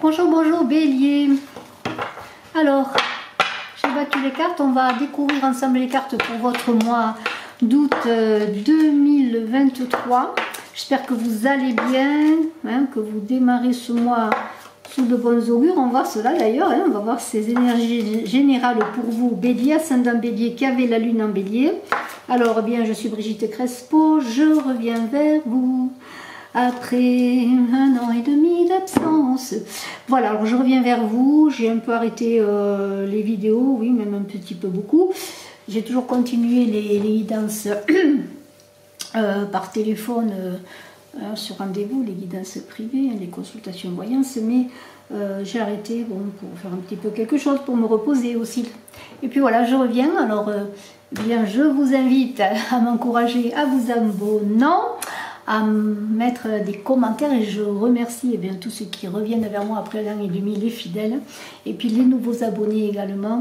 Bonjour, bonjour Bélier. Alors, j'ai battu les cartes, on va découvrir ensemble les cartes pour votre mois d'août 2023. J'espère que vous allez bien, hein, que vous démarrez ce mois sous de bonnes augures. On va voir cela d'ailleurs, hein, on va voir ces énergies générales pour vous, Bélier, ascendant Bélier, qui avait la lune en Bélier. Alors, bien, je suis Brigitte Crespo, je reviens vers vous. Après 1 an et demi d'absence. Voilà, alors je reviens vers vous. J'ai un peu arrêté les vidéos, oui, même un petit peu beaucoup. J'ai toujours continué les guidances par téléphone sur rendez-vous, les guidances privées, les consultations voyances, mais j'ai arrêté bon, pour faire un petit peu quelque chose, pour me reposer aussi. Et puis voilà, je reviens. Alors, bien, je vous invite à m'encourager, à vous abonner, à mettre des commentaires, et je remercie eh bien, tous ceux qui reviennent vers moi après 1 an et demi, les fidèles, et puis les nouveaux abonnés également.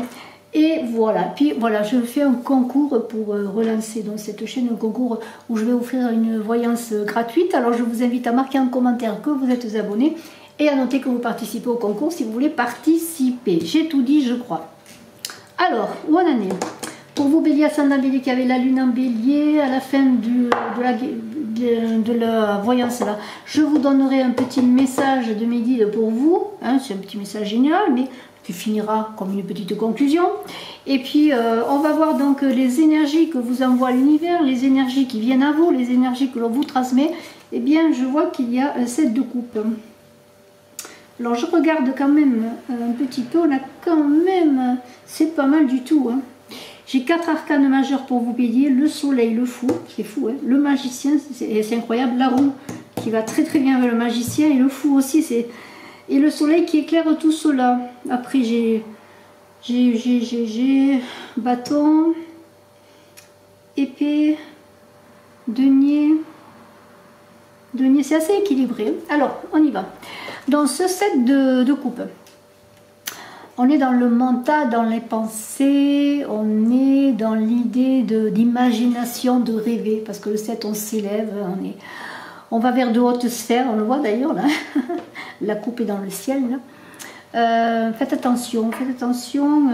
Et voilà, puis voilà, je fais un concours pour relancer donc cette chaîne, un concours où je vais offrir une voyance gratuite. Alors je vous invite à marquer en commentaire que vous êtes abonné et à noter que vous participez au concours si vous voulez participer. J'ai tout dit, je crois. Alors, bonne année. Pour vous, Bélier, ascendant Bélier, qui avait la lune en Bélier, à la fin de la voyance là, je vous donnerai un petit message de mes guides pour vous, hein, c'est un petit message général, mais qui finira comme une petite conclusion. Et puis, on va voir donc les énergies que vous envoie l'univers, les énergies qui viennent à vous, les énergies que l'on vous transmet. Eh bien, je vois qu'il y a un 7 de coupe. Alors, je regarde quand même un petit peu, on a quand même, c'est pas mal du tout, hein. J'ai 4 arcanes majeurs pour vous, Bélier. Le soleil, le fou, c'est fou, hein. Le magicien, c'est incroyable. La roue qui va très très bien avec le magicien, et le fou aussi, c'est... Et le soleil qui éclaire tout cela. Après, j'ai bâton, épée, denier. Denier, c'est assez équilibré. Alors, on y va. Dans ce set de coupe, on est dans le mental, dans les pensées, on est dans l'idée d'imagination, de rêver, parce que le 7, on s'élève, on va vers de hautes sphères, on le voit d'ailleurs là, la coupe est dans le ciel là. Faites attention, faites attention.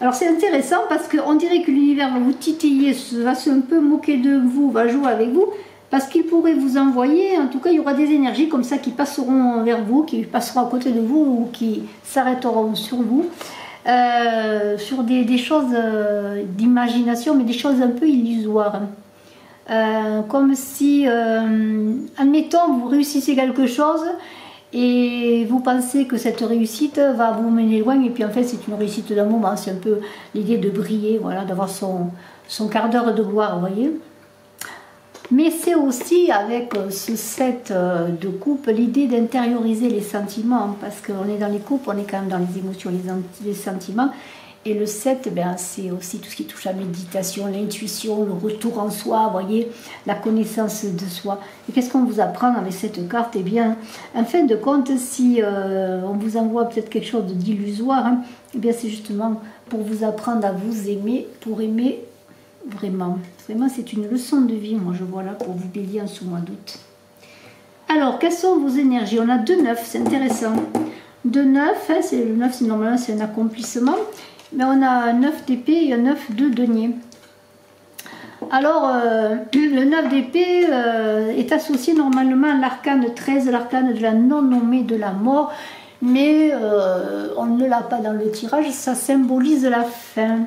Alors c'est intéressant parce qu'on dirait que l'univers va vous titiller, va se un peu moquer de vous, va jouer avec vous, parce qu'il pourrait vous envoyer, en tout cas il y aura des énergies comme ça qui passeront vers vous, qui passeront à côté de vous ou qui s'arrêteront sur vous, sur des choses d'imagination, mais des choses un peu illusoires. Comme si, admettons, vous réussissez quelque chose et vous pensez que cette réussite va vous mener loin, et puis en fait c'est une réussite d'un moment, c'est un peu l'idée de briller, voilà, d'avoir son quart d'heure de gloire, vous voyez. Mais c'est aussi avec ce set de coupe l'idée d'intérioriser les sentiments, parce qu'on est dans les coupes, on est quand même dans les émotions, les sentiments. Et le 7, ben, c'est aussi tout ce qui touche à la méditation, l'intuition, le retour en soi, vous voyez, la connaissance de soi. Et qu'est-ce qu'on vous apprend avec cette carte? Eh bien, en fin de compte, si on vous envoie peut-être quelque chose d'illusoire, hein, eh bien, c'est justement pour vous apprendre à vous aimer, pour aimer vraiment. Vraiment, c'est une leçon de vie, moi, je vois là, pour vous, Bélier, en ce mois d'août. Alors, quelles sont vos énergies? On a 2 9, c'est intéressant. 2 9, hein, le 9, normalement, c'est un accomplissement. Mais on a un 9 d'épée et un 9 de denier. Alors, le 9 d'épée est associé normalement à l'arcane 13, l'arcane de la non-nommée de la mort. Mais on ne l'a pas dans le tirage, ça symbolise la fin.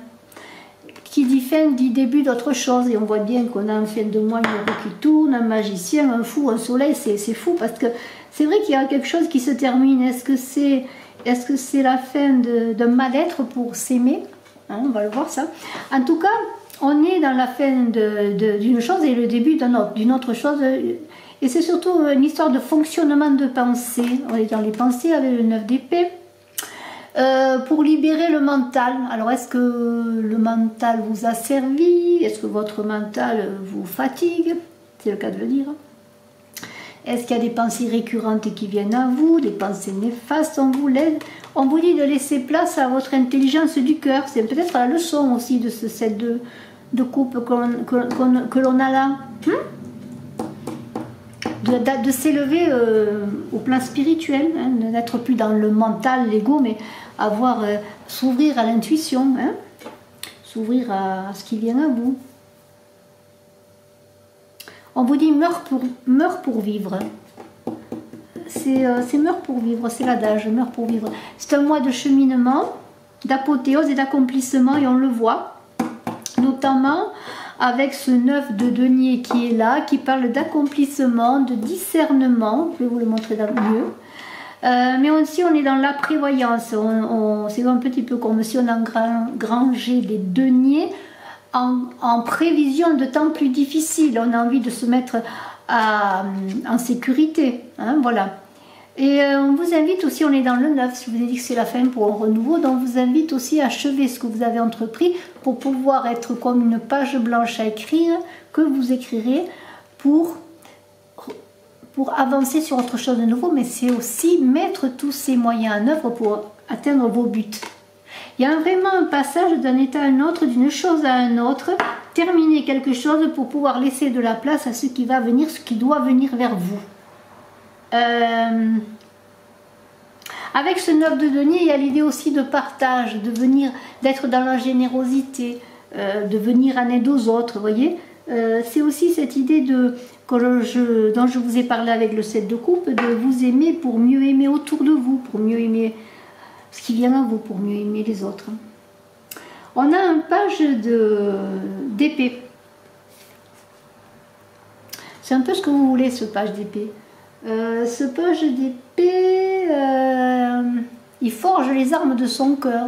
Qui dit fin dit début d'autre chose. Et on voit bien qu'on a en fin de mois une roue qui tourne, un magicien, un fou, un soleil. C'est fou parce que c'est vrai qu'il y a quelque chose qui se termine. Est-ce que c'est la fin d'un mal-être pour s'aimer, hein, on va le voir ça. En tout cas, on est dans la fin d'une chose et le début d'une autre chose. Et c'est surtout une histoire de fonctionnement de pensée. On est dans les pensées avec le 9 d'épée. Pour libérer le mental. Alors, est-ce que le mental vous a servi? Est-ce que votre mental vous fatigue? C'est le cas de le dire. Est-ce qu'il y a des pensées récurrentes qui viennent à vous, des pensées néfastes? On vous dit de laisser place à votre intelligence du cœur. C'est peut-être la leçon aussi de ce set de coupe que l'on a là. de s'élever au plan spirituel, hein, de n'être plus dans le mental, l'ego, mais avoir s'ouvrir à l'intuition, hein, s'ouvrir à ce qui vient à vous. On vous dit meurs pour vivre. C'est meurs pour vivre, c'est l'adage, meurs pour vivre. C'est un mois de cheminement, d'apothéose et d'accomplissement, et on le voit, notamment avec ce 9 de denier qui est là, qui parle d'accomplissement, de discernement. Je vais vous le montrer mieux. Mais aussi on est dans la prévoyance. C'est un petit peu comme si on engrangeait des deniers en prévision de temps plus difficiles. On a envie de se mettre en sécurité, hein, voilà. Et on vous invite aussi, on est dans le 9, si vous avez dit que c'est la fin pour un renouveau, donc on vous invite aussi à achever ce que vous avez entrepris pour pouvoir être comme une page blanche à écrire, que vous écrirez pour avancer sur autre chose de nouveau, mais c'est aussi mettre tous ces moyens en œuvre pour atteindre vos buts. Il y a vraiment un passage d'un état à un autre, d'une chose à un autre, terminer quelque chose pour pouvoir laisser de la place à ce qui va venir, ce qui doit venir vers vous. Avec ce 9 de denier, il y a l'idée aussi de partage, d'être dans la générosité, de venir en aide aux autres, vous voyez. C'est aussi cette idée dont je vous ai parlé avec le 7 de coupe, de vous aimer pour mieux aimer autour de vous, pour mieux aimer ce qui vient à vous, pour mieux aimer les autres. On a un page d'épée. C'est un peu ce que vous voulez, ce page d'épée. Ce page d'épée, il forge les armes de son cœur.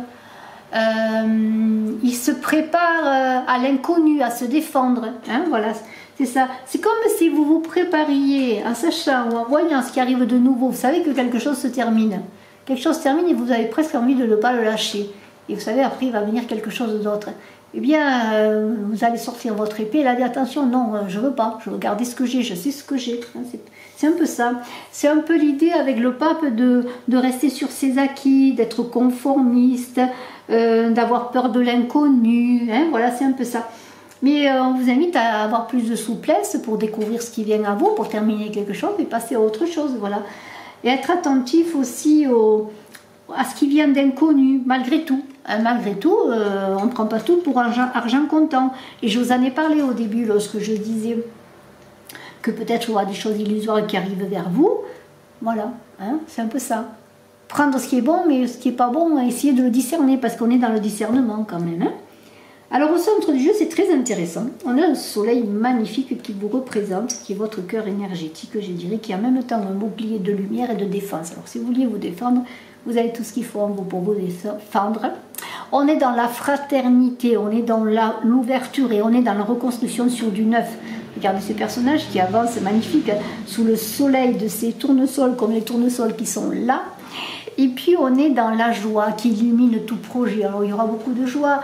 Il se prépare à l'inconnu, à se défendre. Hein, voilà, c'est ça. C'est comme si vous vous prépariez en sachant ou en voyant ce qui arrive de nouveau. Vous savez que quelque chose se termine. Quelque chose se termine et vous avez presque envie de ne pas le lâcher. Et vous savez, après, il va venir quelque chose d'autre. Eh bien, vous allez sortir votre épée et là, dites attention, non, je ne veux pas. Je veux garder ce que j'ai, je sais ce que j'ai. C'est un peu ça. C'est un peu l'idée avec le pape de rester sur ses acquis, d'être conformiste, d'avoir peur de l'inconnu. Hein, voilà, c'est un peu ça. Mais on vous invite à avoir plus de souplesse pour découvrir ce qui vient à vous, pour terminer quelque chose et passer à autre chose. Voilà. Et être attentif aussi à ce qui vient d'inconnu, malgré tout. Malgré tout, on ne prend pas tout pour argent comptant. Et je vous en ai parlé au début lorsque je disais que peut-être il y aura des choses illusoires qui arrivent vers vous. Voilà, hein, c'est un peu ça. Prendre ce qui est bon, mais ce qui n'est pas bon, essayer de le discerner, parce qu'on est dans le discernement quand même. Hein. Alors au centre du jeu, c'est très intéressant. On a un soleil magnifique qui vous représente, qui est votre cœur énergétique, je dirais, qui est en même temps un bouclier de lumière et de défense. Alors si vous vouliez vous défendre, vous avez tout ce qu'il faut en vous pour vous défendre. On est dans la fraternité, on est dans l'ouverture et on est dans la reconstruction sur du neuf. Regardez ces personnages qui avancent magnifiques sous le soleil de ces tournesols, comme les tournesols qui sont là. Et puis on est dans la joie qui illumine tout projet. Alors il y aura beaucoup de joie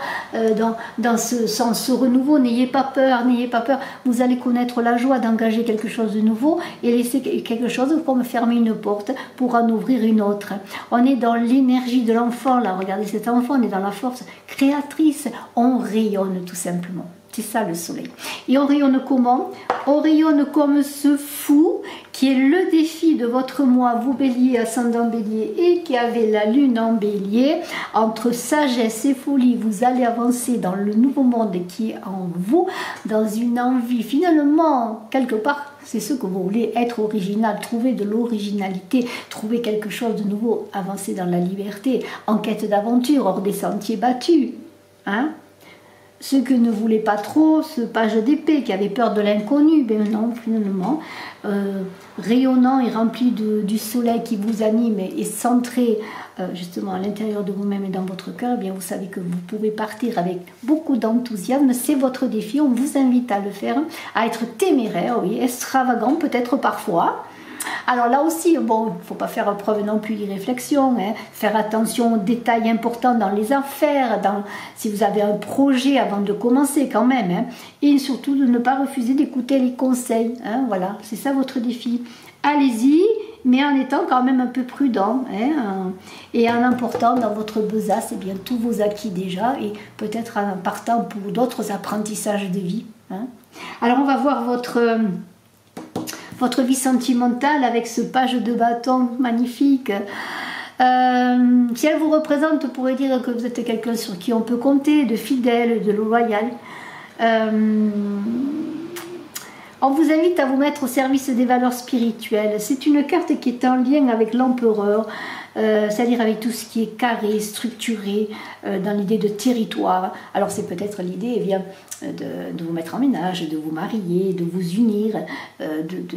dans ce renouveau. N'ayez pas peur, n'ayez pas peur. Vous allez connaître la joie d'engager quelque chose de nouveau et laisser quelque chose comme fermer une porte pour en ouvrir une autre. On est dans l'énergie de l'enfant là. Regardez cet enfant, on est dans la force créatrice. On rayonne tout simplement. C'est ça le soleil. Et on rayonne comment? On rayonne comme ce fou qui est le défi de votre mois, vous bélier, ascendant bélier, et qui avez la lune en bélier. Entre sagesse et folie, vous allez avancer dans le nouveau monde qui est en vous, dans une envie finalement, quelque part, c'est ce que vous voulez, être original, trouver de l'originalité, trouver quelque chose de nouveau, avancer dans la liberté, en quête d'aventure, hors des sentiers battus. Hein? Ceux qui ne voulaient pas trop, ce page d'épée, qui avait peur de l'inconnu, ben non, finalement, rayonnant et rempli du soleil qui vous anime et centré justement à l'intérieur de vous-même et dans votre cœur, eh bien vous savez que vous pouvez partir avec beaucoup d'enthousiasme. C'est votre défi, on vous invite à le faire, à être téméraire, oui, extravagant peut-être parfois. Alors là aussi, bon, il ne faut pas faire preuve non plus d'irréflexion, hein, faire attention aux détails importants dans les affaires, si vous avez un projet avant de commencer quand même, hein, et surtout de ne pas refuser d'écouter les conseils, hein, voilà, c'est ça votre défi. Allez-y, mais en étant quand même un peu prudent, hein, et en important dans votre besace eh bien, tous vos acquis déjà, et peut-être en partant pour d'autres apprentissages de vie. Hein. Alors on va voir votre vie sentimentale avec ce page de bâton magnifique. Si elle vous représente, on pourrait dire que vous êtes quelqu'un sur qui on peut compter, de fidèle, de loyal. On vous invite à vous mettre au service des valeurs spirituelles. C'est une carte qui est en lien avec l'empereur, c'est-à-dire avec tout ce qui est carré, structuré, dans l'idée de territoire. Alors c'est peut-être l'idée de vous mettre en ménage, de vous marier, de vous unir,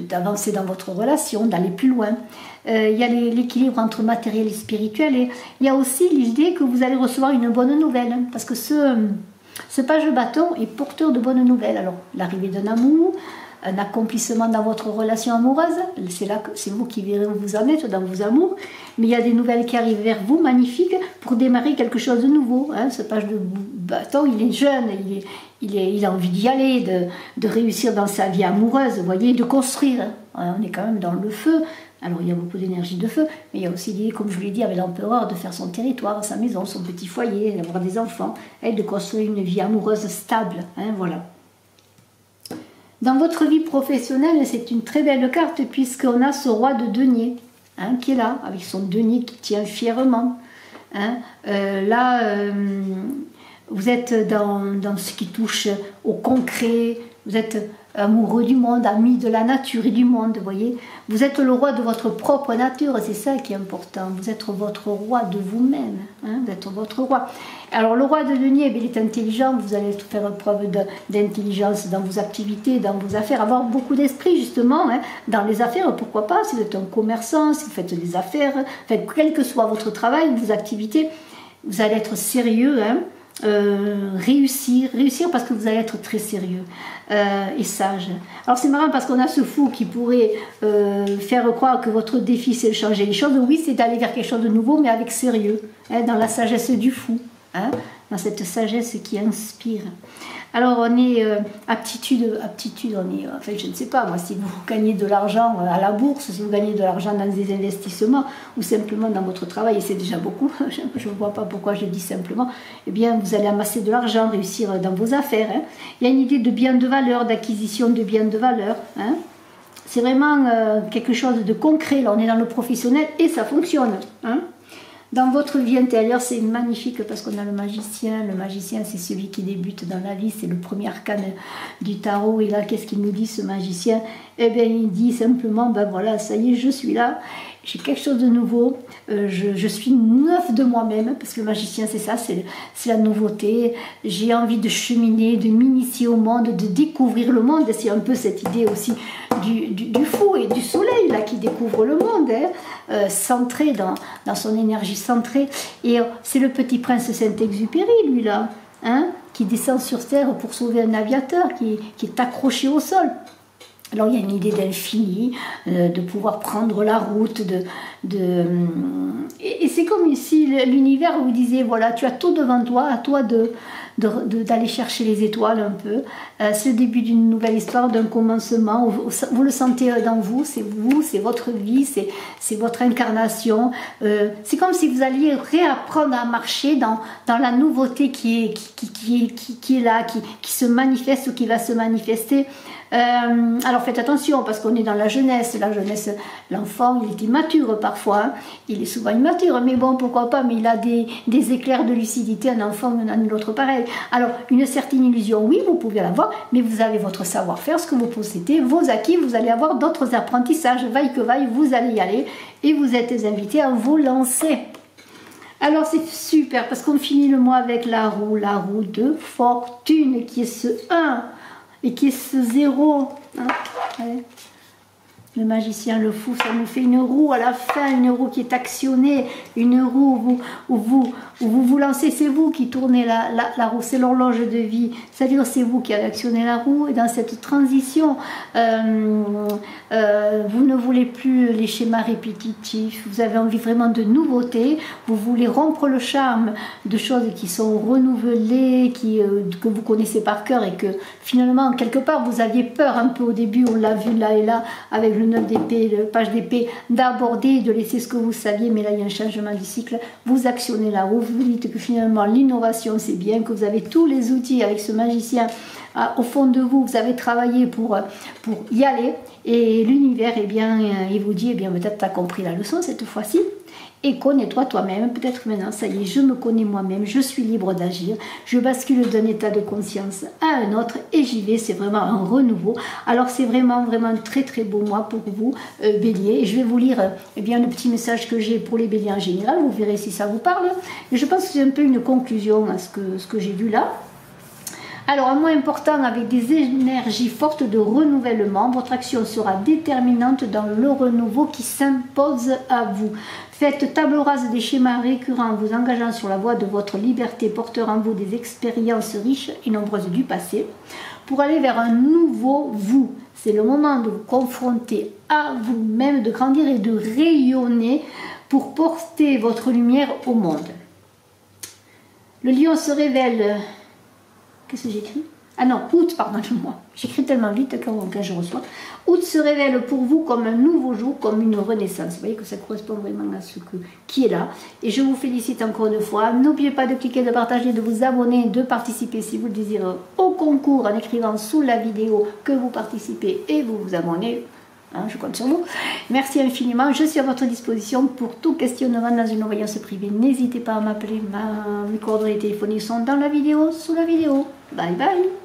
d'avancer dans votre relation, d'aller plus loin. Il y a l'équilibre entre matériel et spirituel, et il y a aussi l'idée que vous allez recevoir une bonne nouvelle, parce que ce page de bâton est porteur de bonnes nouvelles. Alors l'arrivée d'un amour, un accomplissement dans votre relation amoureuse, c'est vous qui verrez où vous en êtes dans vos amours, mais il y a des nouvelles qui arrivent vers vous, magnifiques, pour démarrer quelque chose de nouveau. Ce page de bâton, il est jeune, il a envie d'y aller, de réussir dans sa vie amoureuse, vous voyez, de construire. On est quand même dans le feu, alors il y a beaucoup d'énergie de feu, mais il y a aussi l'idée, comme je vous l'ai dit, avec l'empereur, de faire son territoire, sa maison, son petit foyer, d'avoir des enfants, et de construire une vie amoureuse stable, voilà. Dans votre vie professionnelle, c'est une très belle carte puisqu'on a ce roi de denier qui est là, avec son denier qui tient fièrement. Vous êtes dans ce qui touche au concret, vous êtes amoureux du monde, ami de la nature et du monde, vous voyez. Vous êtes le roi de votre propre nature, c'est ça qui est important. Vous êtes votre roi de vous-même, vous êtes votre roi. Alors le roi de denier, il est intelligent, vous allez faire preuve d'intelligence dans vos activités, dans vos affaires, avoir beaucoup d'esprit justement, dans les affaires, pourquoi pas, si vous êtes un commerçant, si vous faites des affaires, quel que soit votre travail, vos activités, vous allez être sérieux, réussir parce que vous allez être très sérieux et sage. Alors c'est marrant parce qu'on a ce fou qui pourrait faire croire que votre défi c'est de changer les choses. Oui, c'est d'aller vers quelque chose de nouveau, mais avec sérieux, dans la sagesse du fou, dans cette sagesse qui inspire. Alors on est aptitude, on est, enfin je ne sais pas moi, si vous gagnez de l'argent à la bourse, si vous gagnez de l'argent dans des investissements ou simplement dans votre travail, et c'est déjà beaucoup, je ne vois pas pourquoi je dis simplement, eh bien vous allez amasser de l'argent, réussir dans vos affaires. Il y a une idée de bien de valeur, d'acquisition de biens de valeur. C'est vraiment quelque chose de concret, là on est dans le professionnel et ça fonctionne. Dans votre vie intérieure, c'est magnifique parce qu'on a le magicien. Le magicien, c'est celui qui débute dans la vie, c'est le premier arcane du tarot. Et là, qu'est-ce qu'il nous dit, ce magicien? Eh bien, il dit simplement, ben voilà, ça y est, je suis là, j'ai quelque chose de nouveau, je suis neuf de moi-même, parce que le magicien, c'est ça, c'est la nouveauté. J'ai envie de cheminer, de m'initier au monde, de découvrir le monde. C'est un peu cette idée aussi du fou et du soleil, là, qui découvre le monde, centré dans son énergie centrée. Et c'est le petit prince Saint-Exupéry, lui, là, qui descend sur terre pour sauver un aviateur qui est accroché au sol. Alors il y a une idée d'infini, de pouvoir prendre la route, et c'est comme si l'univers vous disait, voilà, tu as tout devant toi, à toi d'aller chercher les étoiles un peu. C'est le début d'une nouvelle histoire, d'un commencement, vous le sentez dans vous, c'est votre vie, c'est votre incarnation. C'est comme si vous alliez réapprendre à marcher dans la nouveauté qui est là, qui se manifeste ou qui va se manifester. Alors faites attention parce qu'on est dans la jeunesse, l'enfant il est immature parfois, il est souvent immature, mais bon pourquoi pas, mais il a des éclairs de lucidité, un enfant n'en est l'autre pareil. Alors une certaine illusion, oui vous pouvez l'avoir, mais vous avez votre savoir-faire, ce que vous possédez, vos acquis, vous allez avoir d'autres apprentissages, vaille que vaille, vous allez y aller et vous êtes invités à vous lancer. Alors c'est super parce qu'on finit le mois avec la roue de fortune qui est ce 1 et qui est ce 0. Le magicien, le fou, ça nous fait une roue à la fin, une roue qui est actionnée, une roue où vous lancez, c'est vous qui tournez la roue, c'est l'horloge de vie, c'est-à-dire c'est vous qui avez actionné la roue, et dans cette transition, vous ne voulez plus les schémas répétitifs, vous avez envie vraiment de nouveautés, vous voulez rompre le charme de choses qui sont renouvelées, que vous connaissez par cœur et que finalement, quelque part, vous aviez peur un peu au début, on l'a vu là et là, avec le 9 d'épée, le page d'épée, d'aborder, de laisser ce que vous saviez, mais là il y a un changement du cycle, vous actionnez la roue, vous dites que finalement l'innovation c'est bien, que vous avez tous les outils avec ce magicien au fond de vous, vous avez travaillé pour y aller. Et l'univers, eh bien, il vous dit, eh bien, peut-être tu as compris la leçon cette fois-ci. Et connais-toi toi-même, peut-être maintenant, ça y est, je me connais moi-même, je suis libre d'agir, je bascule d'un état de conscience à un autre et j'y vais, c'est vraiment un renouveau. Alors c'est vraiment, vraiment un très très beau mois pour vous, Bélier. Et je vais vous lire eh bien, le petit message que j'ai pour les Béliers en général, vous verrez si ça vous parle. Et je pense que c'est un peu une conclusion à ce que j'ai vu là. Alors, un mois important avec des énergies fortes de renouvellement. Votre action sera déterminante dans le renouveau qui s'impose à vous. Faites table rase des schémas récurrents en vous engageant sur la voie de votre liberté, porteur en vous des expériences riches et nombreuses du passé, pour aller vers un nouveau vous. C'est le moment de vous confronter à vous-même, de grandir et de rayonner pour porter votre lumière au monde. Le lion se révèle... Qu'est-ce que j'écris? Ah non, août, pardonnez-moi. J'écris tellement vite quand je reçois. Août se révèle pour vous comme un nouveau jour, comme une renaissance. Vous voyez que ça correspond vraiment à ce qui est là. Et je vous félicite encore une fois. N'oubliez pas de cliquer, de partager, de vous abonner, de participer si vous le désirez au concours en écrivant sous la vidéo que vous participez et vous vous abonnez. Hein, je compte sur vous. Merci infiniment. Je suis à votre disposition pour tout questionnement dans une voyance privée. N'hésitez pas à m'appeler. Mes coordonnées téléphoniques sont dans la vidéo, sous la vidéo. Bye bye.